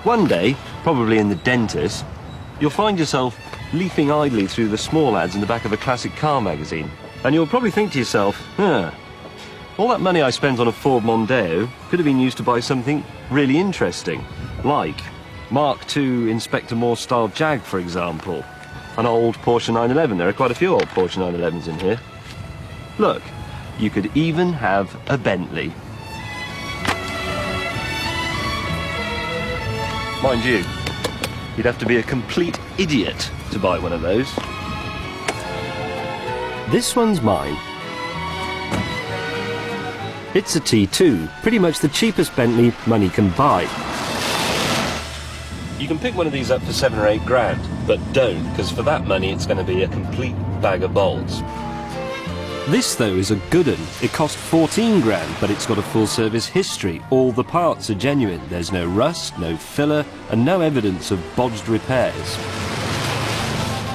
One day, probably in the dentist, you'll find yourself leafing idly through the small ads in the back of a classic car magazine. And you'll probably think to yourself, all that money I spent on a Ford Mondeo could have been used to buy something really interesting, like Mark II Inspector Morse style Jag, for example. An old Porsche 911. There are quite a few old Porsche 911s in here. Look, you could even have a Bentley. Mind you, you'd have to be a complete idiot to buy one of those. This one's mine. It's a T2, pretty much the cheapest Bentley money can buy. You can pick one of these up for 7 or 8 grand, but don't, because for that money it's going to be a complete bag of bolts. This, though, is a good one. It cost 14 grand, but it's got a full service history. All the parts are genuine. There's no rust, no filler, and no evidence of bodged repairs.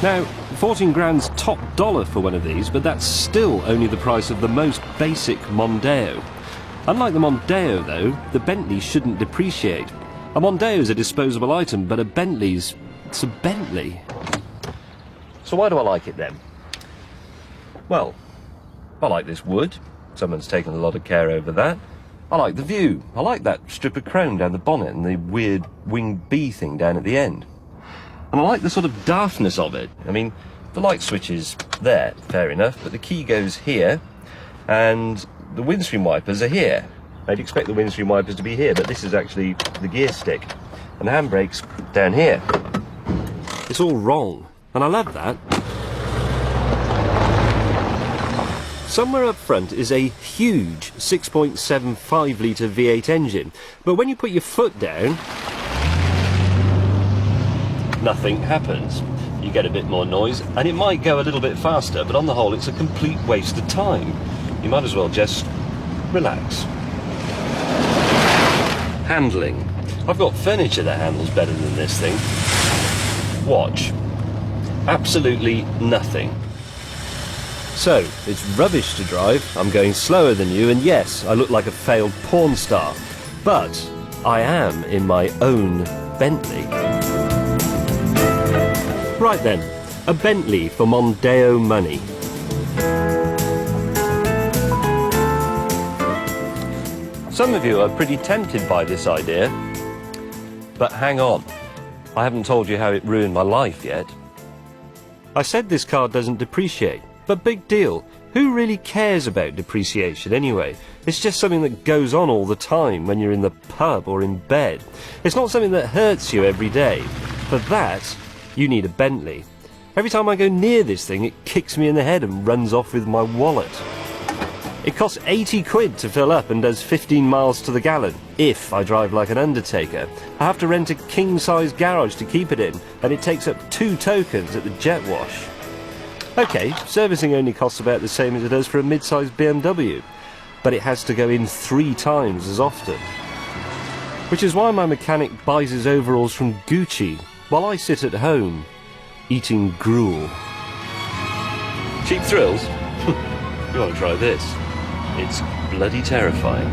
Now, 14 grand's top dollar for one of these, but that's still only the price of the most basic Mondeo. Unlike the Mondeo, though, the Bentley shouldn't depreciate. A Mondeo is a disposable item, but it's a Bentley. So why do I like it then? Well, I like this wood. Someone's taken a lot of care over that. I like the view. I like that strip of chrome down the bonnet and the weird winged bee thing down at the end. And I like the sort of daftness of it. I mean, the light switch is there, fair enough, but the key goes here, and the windscreen wipers are here. I'd expect the windscreen wipers to be here, but this is actually the gear stick, and the handbrake's down here. It's all wrong, and I love that. Somewhere up front is a huge 6.75 litre V8 engine, but when you put your foot down, nothing happens. You get a bit more noise, and it might go a little bit faster, but on the whole it's a complete waste of time. You might as well just relax. Handling. I've got furniture that handles better than this thing. Watch. Absolutely nothing. So, it's rubbish to drive, I'm going slower than you, and yes, I look like a failed porn star. But I am in my own Bentley. Right then, a Bentley for Mondeo money. Some of you are pretty tempted by this idea, but hang on, I haven't told you how it ruined my life yet. I said this car doesn't depreciate, but big deal. Who really cares about depreciation anyway? It's just something that goes on all the time when you're in the pub or in bed. It's not something that hurts you every day. For that, you need a Bentley. Every time I go near this thing, it kicks me in the head and runs off with my wallet. It costs 80 quid to fill up and does 15 miles to the gallon, if I drive like an undertaker. I have to rent a king-size garage to keep it in, and it takes up 2 tokens at the jet wash. Okay, servicing only costs about the same as it does for a mid-sized BMW, but it has to go in 3 times as often. Which is why my mechanic buys his overalls from Gucci, while I sit at home, eating gruel. Cheap thrills? You want to try this? It's bloody terrifying.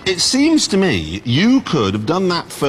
It seems to me you could have done that film